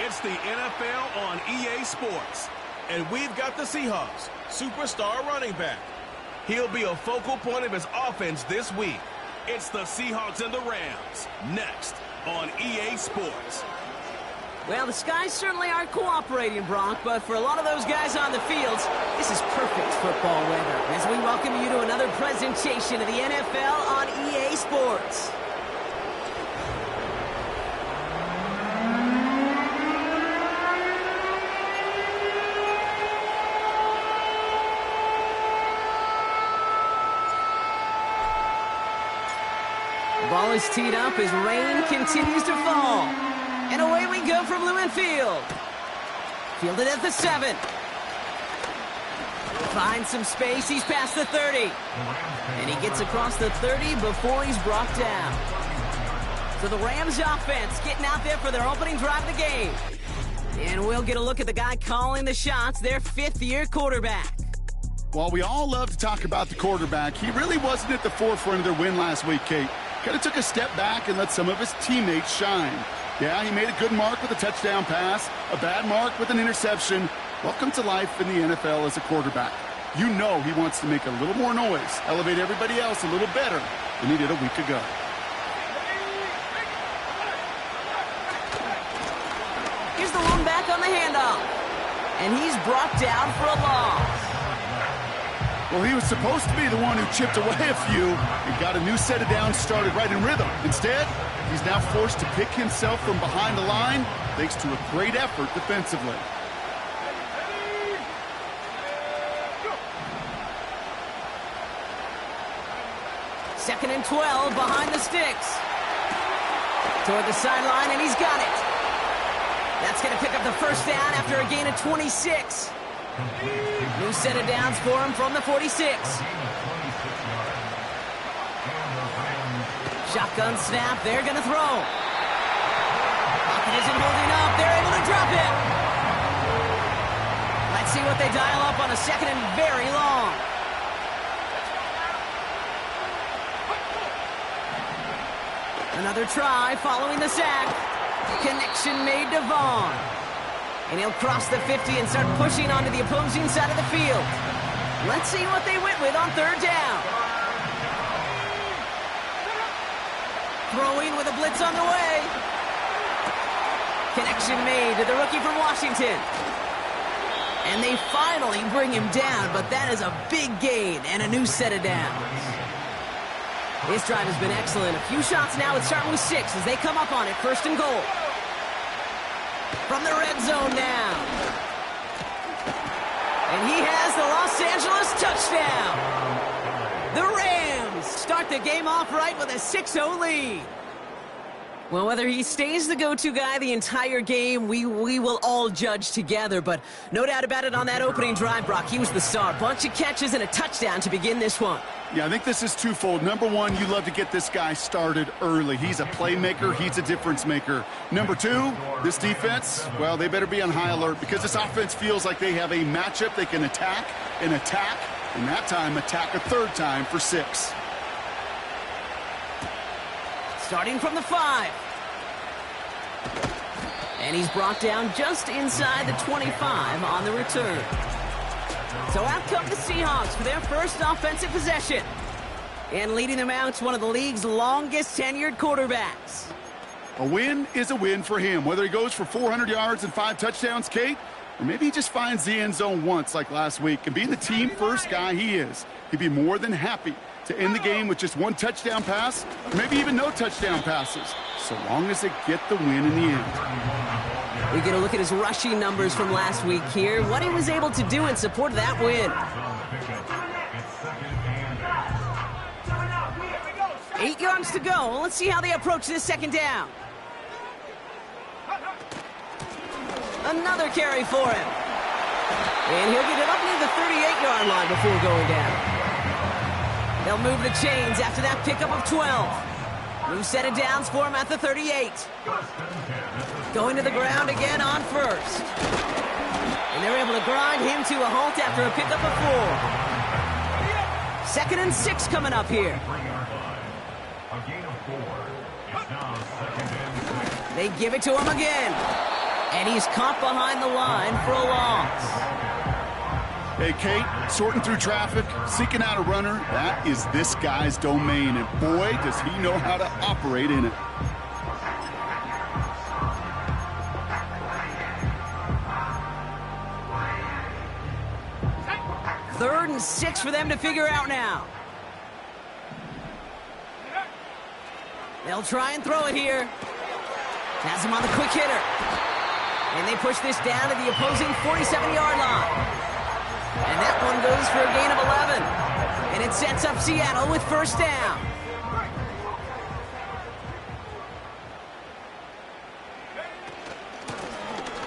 It's the NFL on EA Sports. And we've got the Seahawks superstar running back. He'll be a focal point of his offense this week. It's the Seahawks and the Rams, next on EA Sports. Well, the skies certainly aren't cooperating, Brock, but for a lot of those guys on the fields, this is perfect football weather as we welcome you to another presentation of the NFL on EA Sports. The ball is teed up as rain continues to fall. And away we go from Lumen Field. Fielded at the 7. Finds some space. He's past the 30. And he gets across the 30 before he's brought down. So the Rams offense getting out there for their opening drive of the game. And we'll get a look at the guy calling the shots, their fifth-year quarterback. While we all love to talk about the quarterback, he really wasn't at the forefront of their win last week, Kate. Kind of took a step back and let some of his teammates shine. Yeah, he made a good mark with a touchdown pass, a bad mark with an interception. Welcome to life in the NFL as a quarterback. You know he wants to make a little more noise, elevate everybody else a little better than he did a week ago. Here's the one back on the handoff. And he's brought down for a loss. Well, he was supposed to be the one who chipped away a few and got a new set of downs started right in rhythm. Instead, he's now forced to pick himself from behind the line thanks to a great effort defensively. Second and 12 behind the sticks. Toward the sideline, and he's got it. That's going to pick up the first down after a gain of 26. New set of downs for him from the 46. Shotgun snap, they're going to throw. Pocket isn't holding up, they're able to drop it. Let's see what they dial up on a second and very long. Another try following the sack. Connection made to Vaughn. And he'll cross the 50 and start pushing onto the opposing side of the field. Let's see what they went with on third down. Throwing with a blitz on the way. Connection made to the rookie from Washington. And they finally bring him down, but that is a big gain and a new set of downs. This drive has been excellent. A few shots now, it's starting with 6 as they come up on it, first and goal. From the red zone now. And he has the Los Angeles touchdown. The Rams start the game off right with a 6-0 lead. Well, whether he stays the go-to guy the entire game, we will all judge together. But no doubt about it on that opening drive, Brock, he was the star. Bunch of catches and a touchdown to begin this one. Yeah, I think this is twofold. Number one, you love to get this guy started early. He's a playmaker. He's a difference maker. Number two, this defense, well, they better be on high alert because this offense feels like they have a matchup they can attack, and that time attack a third time for 6. Starting from the 5. And he's brought down just inside the 25 on the return. So out come the Seahawks for their first offensive possession. And leading them out, one of the league's longest tenured quarterbacks. A win is a win for him, whether he goes for 400 yards and 5 touchdowns, Kate, or maybe he just finds the end zone once like last week. And being the team-first guy he is, he'd be more than happy to end the game with just 1 touchdown pass, or maybe even no touchdown passes, so long as they get the win in the end. We get a look at his rushing numbers from last week here, what he was able to do in support of that win. 8 yards to go. Let's see how they approach this second down. Another carry for him. And he'll get it up near the 38-yard line before going down. They'll move the chains after that pickup of 12. New set of downs for him at the 38. Going to the ground again on first. And they're able to grind him to a halt after a pickup of 4. Second and 6 coming up here. They give it to him again. And he's caught behind the line for a loss. Hey, Kate, sorting through traffic, seeking out a runner, that is this guy's domain. And boy, does he know how to operate in it. Third and 6 for them to figure out now. They'll try and throw it here. Has him on the quick hitter. And they push this down to the opposing 47-yard line. And that one goes for a gain of 11. And it sets up Seattle with first down.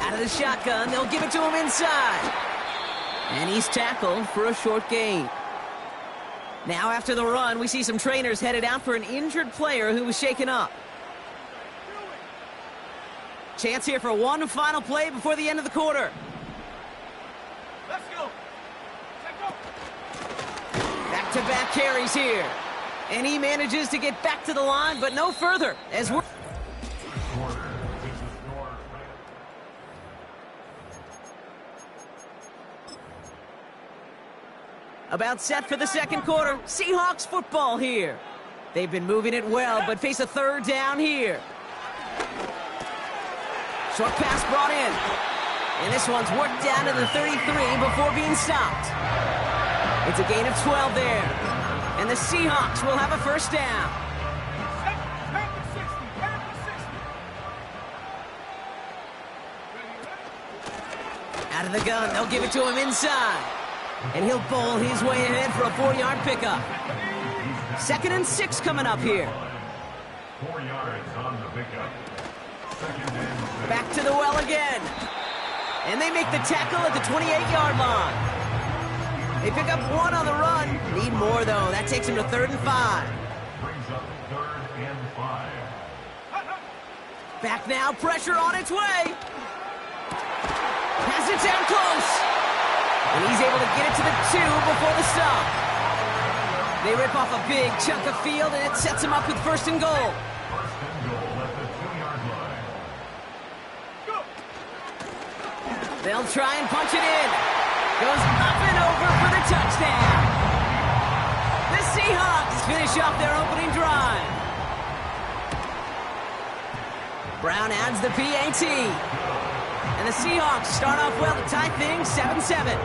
Out of the shotgun, they'll give it to him inside. And he's tackled for a short gain. Now after the run, we see some trainers headed out for an injured player who was shaken up. Chance here for one final play before the end of the quarter. Let's go. Back-to-back carries here. And he manages to get back to the line, but no further. As we're about set for the second quarter. Seahawks football here. They've been moving it well, but face a third down here. Short pass brought in. And this one's worked down to the 33 before being stopped. It's a gain of 12 there. And the Seahawks will have a first down. Out of the gun, they'll give it to him inside. And he'll bowl his way ahead for a 4-yard pickup. 2nd and 6 coming up here. 4 yards on the pickup. Back to the well again. And they make the tackle at the 28-yard line. They pick up 1 on the run. Need more, though. That takes him to 3rd and 5. Brings up 3rd and 5. Back now, pressure on its way. Has it down close. And he's able to get it to the 2 before the stop. They rip off a big chunk of field, and it sets him up with 1st and goal. 1st and goal at the 2-yard line. They'll try and punch it in. Goes up and over for the touchdown. The Seahawks finish off their opening drive. Brown adds the PAT. And the Seahawks start off well to tie things 7-7.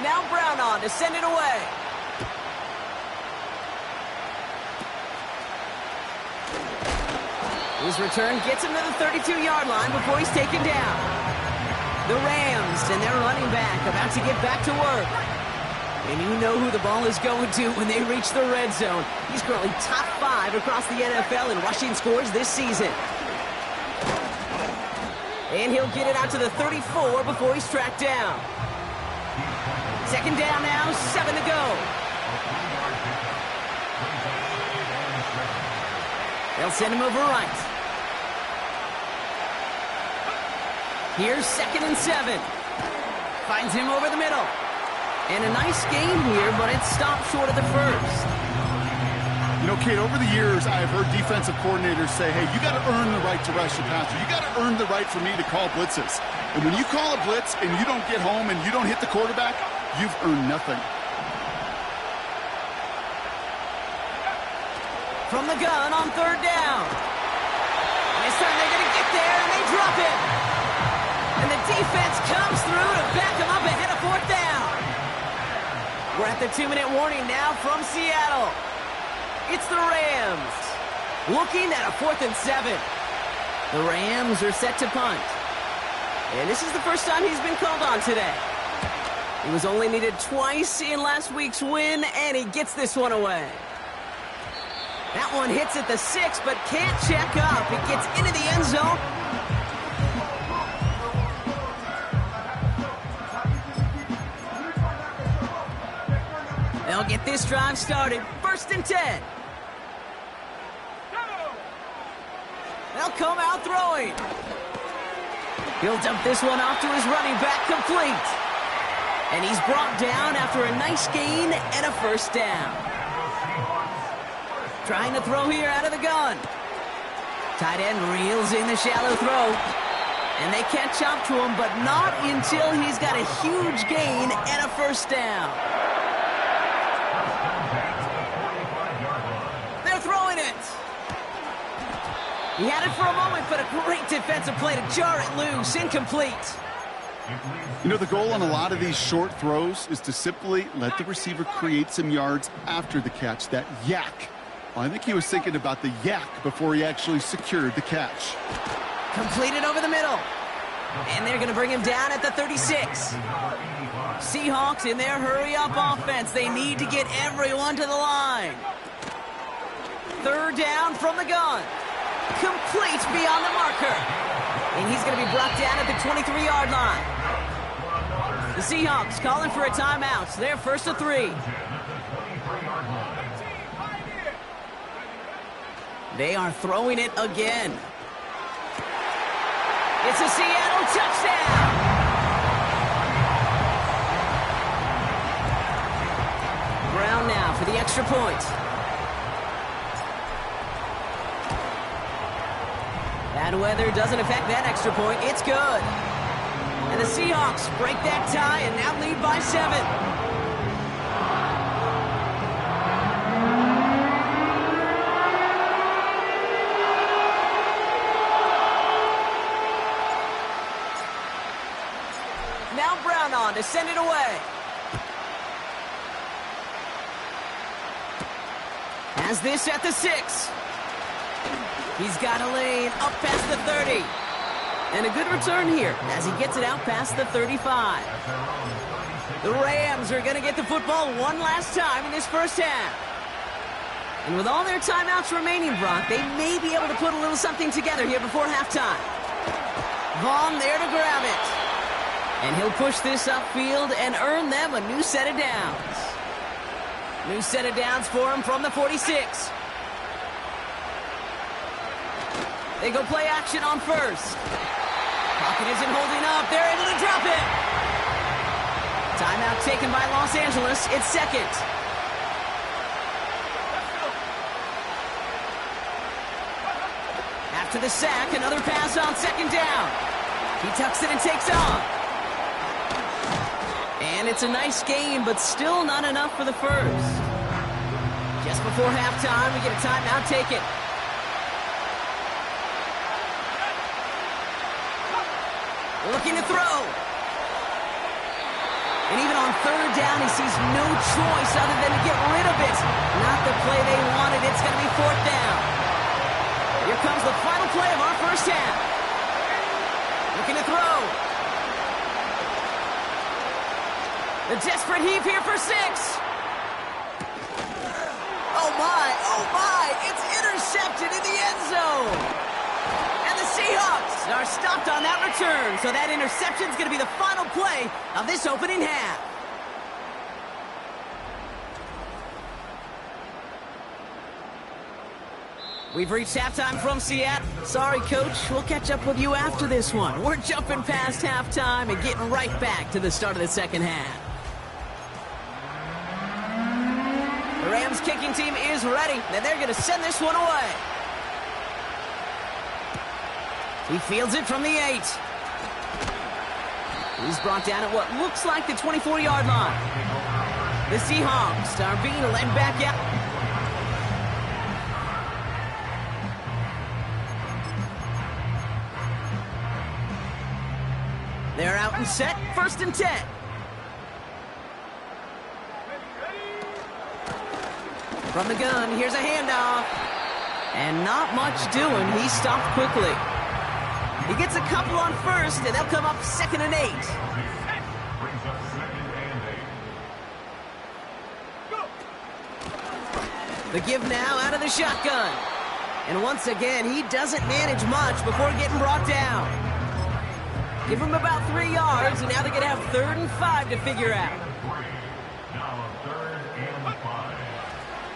Now Brown on to send it away. His return gets him to the 32-yard line before he's taken down. The Rams and their running back about to get back to work. And you know who the ball is going to when they reach the red zone. He's currently top 5 across the NFL in rushing scores this season. And he'll get it out to the 34 before he's tracked down. 2nd down now, 7 to go. They'll send him over right. Here's 2nd and 7. Finds him over the middle. And a nice gain here, but it stopped short of the first. You know, Kate, over the years, I have heard defensive coordinators say, hey, you got to earn the right to rush the passer. You got to earn the right for me to call blitzes. And when you call a blitz and you don't get home and you don't hit the quarterback, you've earned nothing. From the gun on 3rd down. And this time they're going to get there, and they drop it. And the defense comes through to back them up ahead of 4th down. We're at the 2-minute warning now from Seattle. It's the Rams. Looking at a 4th and 7. The Rams are set to punt. And this is the first time he's been called on today. He was only needed twice in last week's win, and he gets this one away. That one hits at the 6, but can't check up. It gets into the end zone. They'll get this drive started. 1st and 10. They'll come out throwing. He'll dump this one off to his running back, complete. And he's brought down after a nice gain and a 1st down. Trying to throw here out of the gun. Tight end reels in the shallow throw. And they catch up to him, but not until he's got a huge gain and a first down. They're throwing it. He had it for a moment, but a great defensive play to jar it loose. Incomplete. You know, the goal on a lot of these short throws is to simply let the receiver create some yards after the catch, that yak. Well, I think he was thinking about the yak before he actually secured the catch. Completed over the middle. And they're going to bring him down at the 36. Seahawks in their hurry-up offense. They need to get everyone to the line. Third down from the gun. Complete beyond the marker. And he's going to be brought down at the 23-yard line. The Seahawks calling for a timeout. So they're first to 3. They are throwing it again. It's a Seattle touchdown. Brown now for the extra point. Bad weather doesn't affect that extra point. It's good. And the Seahawks break that tie and now lead by 7. Now Brown on to send it away. Has this at the 6. He's got a lane up past the 30. And a good return here as he gets it out past the 35. The Rams are going to get the football one last time in this first half. And with all their timeouts remaining, Brock, they may be able to put a little something together here before halftime. Vaughn there to grab it. And he'll push this upfield and earn them a new set of downs. New set of downs for him from the 46. They go play action on first. Pocket isn't holding up. They're able to drop it. Timeout taken by Los Angeles. It's second. After the sack, another pass on second down. He tucks it and takes off. And it's a nice game, but still not enough for the first. Just before halftime, we get a timeout taken. Looking to throw. And even on third down, he sees no choice other than to get rid of it. Not the play they wanted. It's going to be fourth down. Here comes the final play of our first half. Looking to throw. The desperate heave here for 6. Oh my, it's intercepted in the end zone. And the Seahawks are stopped on that return, so that interception is going to be the final play of this opening half. We've reached halftime from Seattle. Sorry, Coach. We'll catch up with you after this one. We're jumping past halftime and getting right back to the start of the second half. The Rams kicking team is ready, and they're going to send this one away. He fields it from the 8. He's brought down at what looks like the 24-yard line. The Seahawks are being led back out. They're out and set, first and 10. From the gun, here's a handoff. And not much doing. He stopped quickly. He gets a couple on first, and they'll come up second and 8. The give now out of the shotgun. And once again, he doesn't manage much before getting brought down. Give him about 3 yards, and now they're going to have 3rd and 5 to figure out. Now 3rd and 5.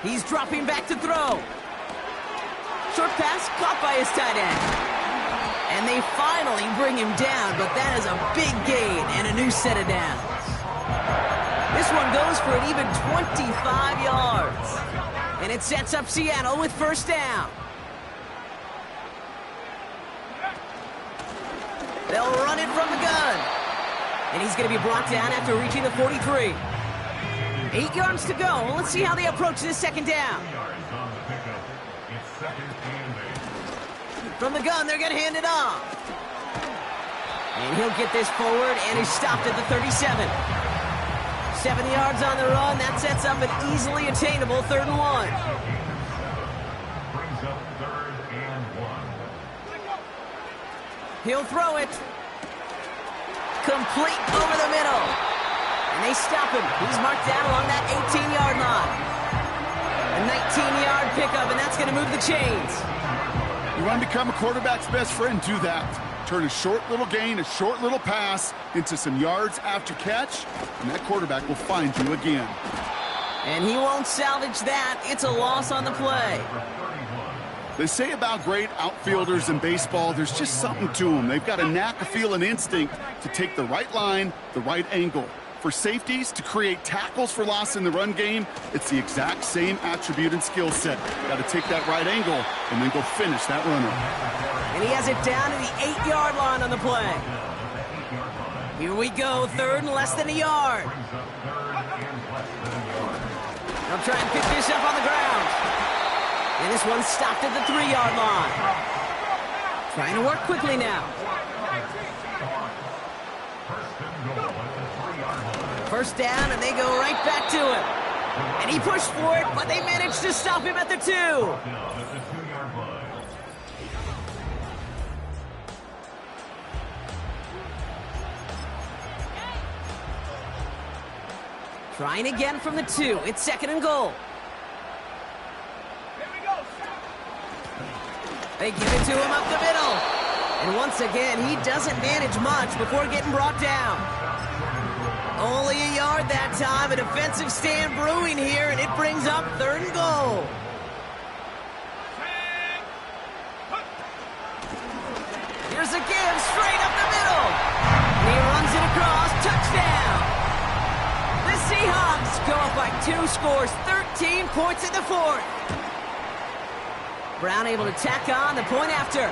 He's dropping back to throw. Short pass caught by his tight end. And they finally bring him down, but that is a big gain and a new set of downs. This one goes for an even 25 yards. And it sets up Seattle with first down. They'll run it from the gun. And he's going to be brought down after reaching the 43. 8 yards to go. Let's see how they approach this second down. From the gun, they're going to hand it off. And he'll get this forward, and he's stopped at the 37. 7 yards on the run. That sets up an easily attainable 3rd and 1. Brings up 3rd and 1. He'll throw it. Complete over the middle. And they stop him. He's marked down along that 18-yard line. A 19-yard pickup, and that's going to move the chains. You want to become a quarterback's best friend? Do that. Turn a short little gain, a short little pass into some yards after catch, and that quarterback will find you again. And he won't salvage that. It's a loss on the play. They say about great outfielders in baseball, there's just something to them. They've got a knack, a feel, and instinct to take the right line, the right angle. For safeties, to create tackles for loss in the run game, it's the exact same attribute and skill set. Got to take that right angle and then go finish that runner. And he has it down to the 8-yard line on the play. Here we go, 3rd and less than a yard. They'll try and pick this up on the ground. And this one's stopped at the 3-yard line. Trying to work quickly now. First down, and they go right back to him. And he pushed for it, but they managed to stop him at the 2. Trying again from the 2. It's 2nd and goal. They give it to him up the middle. And once again, he doesn't manage much before getting brought down. Only a yard that time. A defensive stand brewing here, and it brings up 3rd and goal. Here's a give straight up the middle. And he runs it across. Touchdown. The Seahawks go up by 2, scores 13 points in the 4th. Brown able to tack on the point after.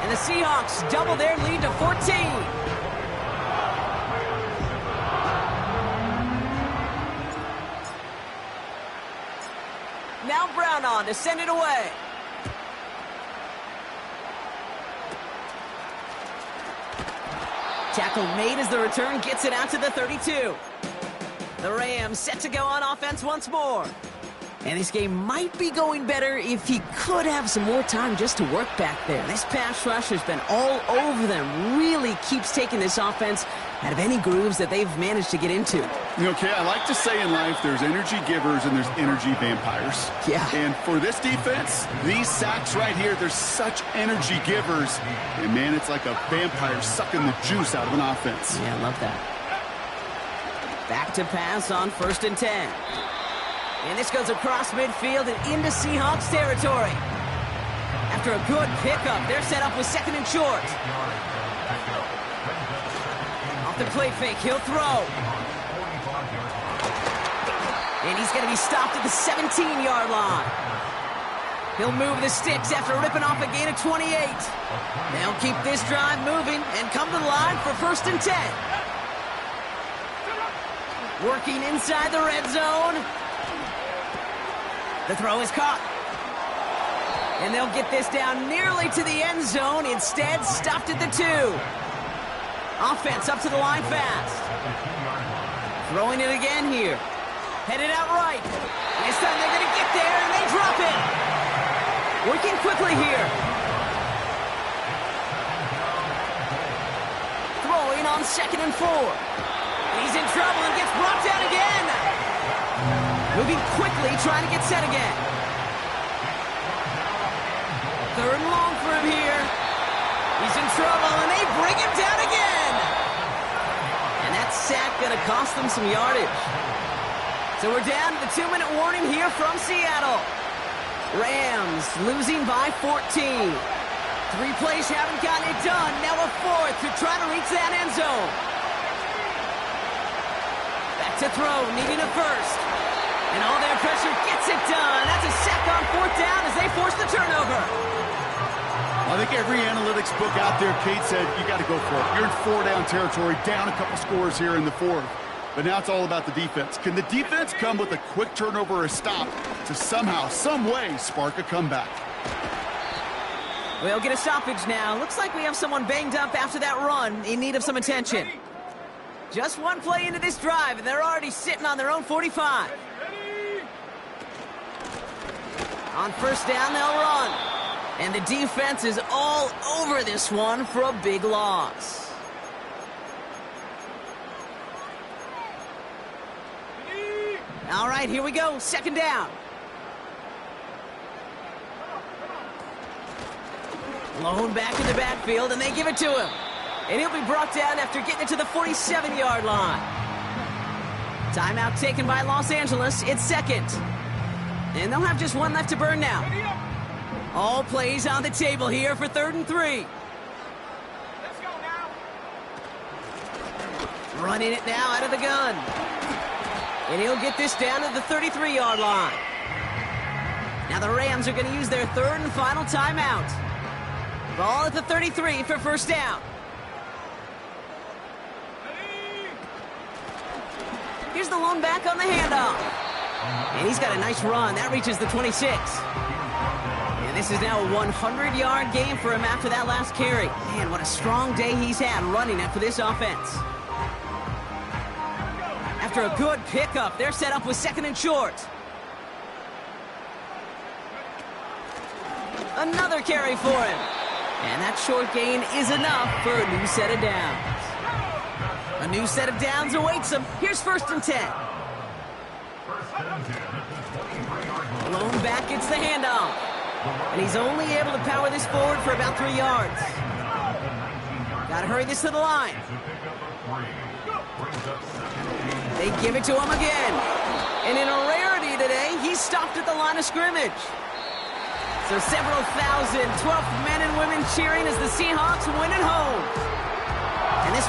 And the Seahawks double their lead to 14. Now Brown on to send it away. Tackle made as the return gets it out to the 32. The Rams set to go on offense once more. And this game might be going better if he could have some more time just to work back there. This pass rush has been all over them. Really keeps taking this offense out of any grooves that they've managed to get into. You know, Kay, I like to say in life there's energy givers and there's energy vampires. Yeah. And for this defense, these sacks right here, they're such energy givers. And, man, it's like a vampire sucking the juice out of an offense. Yeah, I love that. Back to pass on 1st and 10. And this goes across midfield and into Seahawks territory. After a good pickup, they're set up with 2nd and short. Off the play fake, he'll throw. And he's going to be stopped at the 17-yard line. He'll move the sticks after ripping off a gain of 28. They'll keep this drive moving and come to the line for 1st and 10. Working inside the red zone. The throw is caught. And they'll get this down nearly to the end zone. Instead, stopped at the 2. Offense up to the line fast. Throwing it again here. Headed out right. This time they're going to get there, and they drop it. Working quickly here. Throwing on 2nd and 4. He's in trouble and gets brought down again. Moving quickly, trying to get set again. 3rd and long for him here. He's in trouble, and they bring him down again. And that sack going to cost them some yardage. So we're down to the 2-minute warning here from Seattle. Rams losing by 14. 3 plays haven't gotten it done. Now a 4th to try to reach that end zone. Back to throw, needing a first. And all their pressure gets it done. That's a sack on fourth down as they force the turnover. I think every analytics book out there, Kate, said you got to go for it. You're in four-down territory, down a couple scores here in the fourth. But now it's all about the defense. Can the defense come with a quick turnover or a stop to somehow, some way, spark a comeback? We'll get a stoppage now. Looks like we have someone banged up after that run in need of some attention. Just one play into this drive, and they're already sitting on their own 45. On first down, they'll run. And the defense is all over this one for a big loss. All right, here we go. Second down. Blown back in the backfield, and they give it to him. And he'll be brought down after getting it to the 47-yard line. Timeout taken by Los Angeles. It's second. And they'll have just one left to burn now. All plays on the table here for 3rd and 3. Let's go now. Running it now out of the gun. And he'll get this down to the 33-yard line. Now the Rams are going to use their 3rd and final timeout. Ball at the 33 for first down. Here's the lone back on the handoff. And he's got a nice run. That reaches the 26. And this is now a 100-yard game for him after that last carry. Man, what a strong day he's had running it for this offense. After a good pickup, they're set up with 2nd and short. Another carry for him. And that short gain is enough for a new set of downs. A new set of downs awaits him. Here's 1st and 10. Lone back gets the handoff. And he's only able to power this forward for about 3 yards. Got to hurry this to the line. They give it to him again. And in a rarity today, he's stopped at the line of scrimmage. So several thousand 12th men and women cheering as the Seahawks win at home. And this